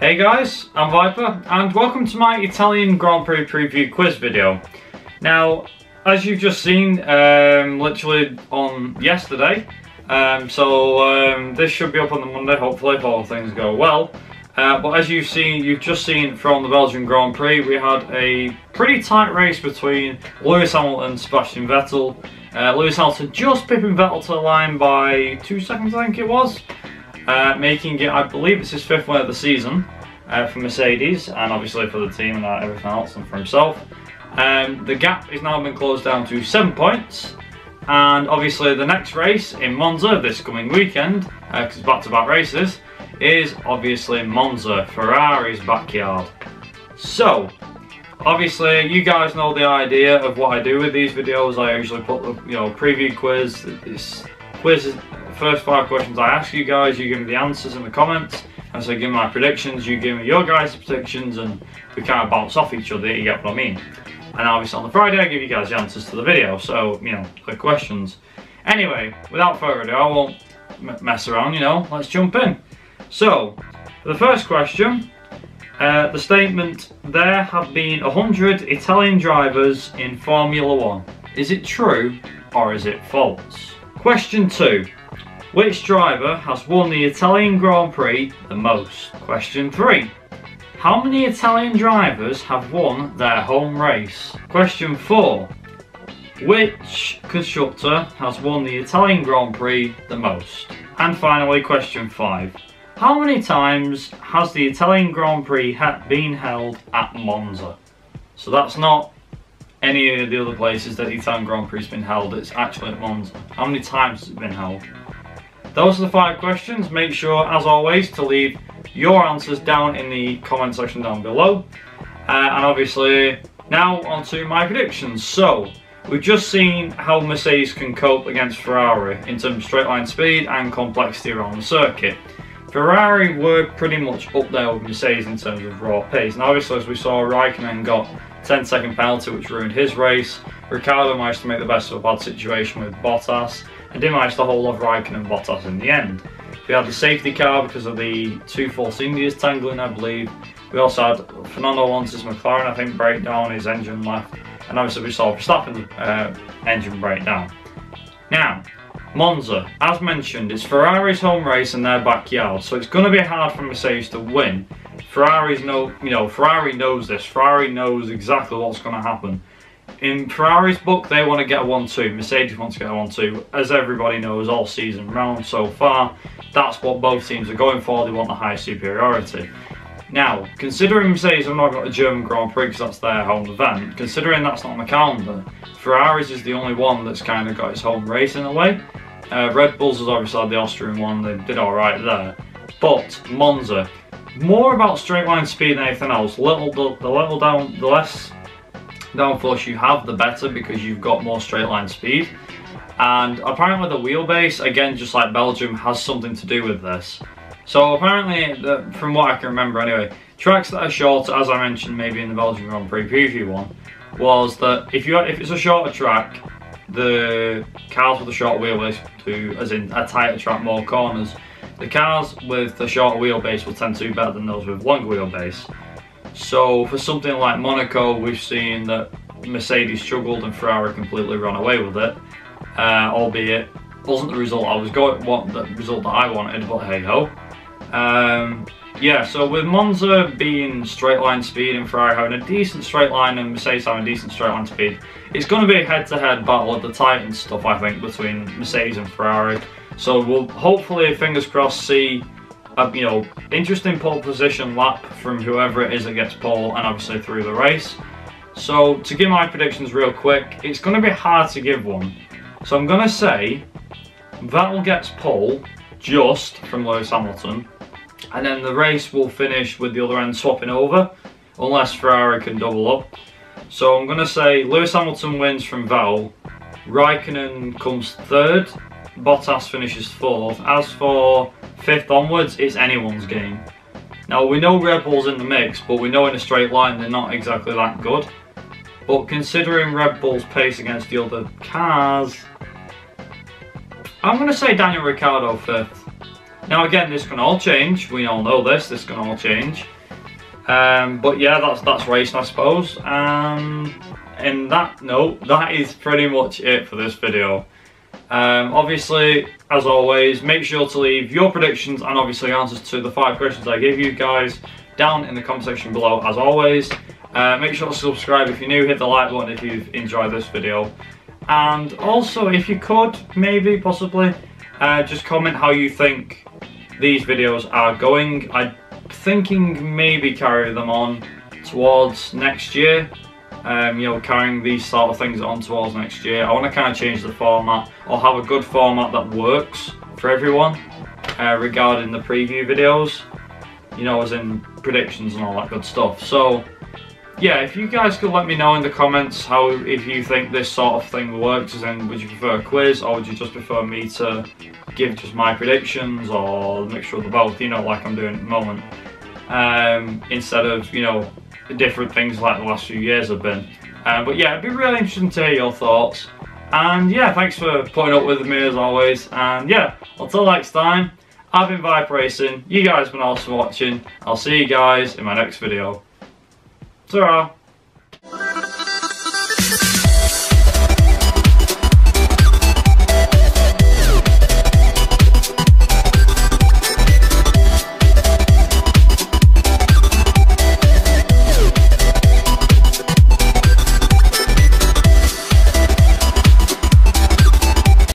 Hey guys, I'm Viper and welcome to my Italian Grand Prix preview quiz video. Now, as you've just seen, literally on yesterday, this should be up on the Monday, hopefully, if all things go well. But as you've just seen from the Belgian Grand Prix, we had a pretty tight race between Lewis Hamilton and Sebastian Vettel. Lewis Hamilton just pipping Vettel to the line by 2 seconds, I think it was. Making it, I believe it's his 5th win of the season for Mercedes, and obviously for the team and everything else, and for himself. The gap has now been closed down to 7 points, and obviously the next race in Monza this coming weekend, because it's back-to-back races, is obviously Monza, Ferrari's backyard. So, obviously you guys know the idea of what I do with these videos. I usually put the preview quiz. This quiz is the first 5 questions I ask you guys, you give me the answers in the comments, and so I give my predictions, you give me your guys' predictions, and we kind of bounce off each other, you get what I mean. And obviously on the Friday I give you guys the answers to the video, so, the questions. Anyway, without further ado, I won't mess around, let's jump in. So, for the first question, the statement, there have been 100 Italian drivers in Formula 1. Is it true or is it false? Question 2. Which driver has won the Italian Grand Prix the most? Question 3. How many Italian drivers have won their home race? Question 4. Which constructor has won the Italian Grand Prix the most? And finally, question 5. How many times has the Italian Grand Prix been held at Monza? So that's not any of the other places that the Italian Grand Prix has been held, it's actually at Monza. How many times has it been held? Those are the 5 questions. Make sure, as always, to leave your answers down in the comment section down below. And obviously, now onto my predictions. So, we've just seen how Mercedes can cope against Ferrari in terms of straight line speed and complexity around the circuit. Ferrari were pretty much up there with Mercedes in terms of raw pace. And obviously, as we saw, Raikkonen got a 10-second penalty which ruined his race. Ricciardo managed to make the best of a bad situation with Bottas, and did manage to hold off Raikkonen and Bottas in the end. We had the safety car because of the 2 Force Indias tangling, I believe. We also had Fernando Alonso's McLaren, I think, break down, his engine left. And obviously we saw Verstappen's engine break down. Now, Monza, as mentioned, it's Ferrari's home race in their backyard, so it's going to be hard for Mercedes to win. Ferrari knows this. Ferrari knows exactly what's going to happen. In Ferrari's book, they want to get a 1-2. Mercedes wants to get a 1-2. As everybody knows, all season round so far, that's what both teams are going for. They want the high superiority. Now, considering Mercedes have not got a German Grand Prix because that's their home event, considering that's not on the calendar, Ferrari's is the only one that's kind of got its home race in a way. Red Bulls has obviously had the Austrian one, they did alright there. But Monza, more about straight line speed than anything else. The less downforce you have, the better, because you've got more straight line speed. And apparently the wheelbase, again, just like Belgium, has something to do with this. So apparently, from what I can remember anyway, tracks that are shorter, as I mentioned maybe in the Belgian Grand Prix preview one, was that if it's a shorter track, the cars with a short wheelbase, as in a tighter track, more corners, the cars with the shorter wheelbase will tend to do better than those with longer wheelbase. So for something like Monaco, we've seen that Mercedes struggled and Ferrari completely ran away with it, albeit wasn't the result the result that I wanted, but hey ho. Yeah, so with Monza being straight line speed and Ferrari having a decent straight line and Mercedes having a decent straight line speed, it's going to be a head-to-head battle of the Titans stuff, I think, between Mercedes and Ferrari. So we'll hopefully, fingers crossed, see a interesting pole position lap from whoever it is that gets pole, and obviously through the race. So to give my predictions real quick, it's going to be hard to give one. So I'm going to say Vettel gets pole just from Lewis Hamilton, and then the race will finish with the other end swapping over, unless Ferrari can double up. So I'm going to say Lewis Hamilton wins from Vettel, Raikkonen comes 3rd, Bottas finishes 4th. As for 5th onwards, it's anyone's game. Now we know Red Bull's in the mix, but we know in a straight line they're not exactly that good. But considering Red Bull's pace against the other cars, I'm going to say Daniel Ricciardo 5th. Now again, this can all change, we all know this can all change. But yeah, that's racing, I suppose. In that note, that is pretty much it for this video. Obviously, as always, make sure to leave your predictions and obviously answers to the 5 questions I gave you guys down in the comment section below, as always. Make sure to subscribe if you're new, hit the like button if you've enjoyed this video. And also, if you could, maybe, possibly, just comment how you think these videos are going. I'm thinking maybe carry them on towards next year. You know, carrying these sort of things on towards next year. I want to kind of change the format, or have a good format that works for everyone regarding the preview videos, you know, as in predictions and all that good stuff. So yeah, if you guys could let me know in the comments how, if you think this sort of thing works, as in, would you prefer a quiz, or would you just prefer me to give just my predictions, or a mixture of the both, you know, like I'm doing at the moment, instead of, you know, different things like the last few years have been. But yeah, it'd be really interesting to hear your thoughts. And yeah, thanks for putting up with me as always. And yeah, until next time, I've been Viper Racing. You guys have been awesome watching. I'll see you guys in my next video. Ta-ra!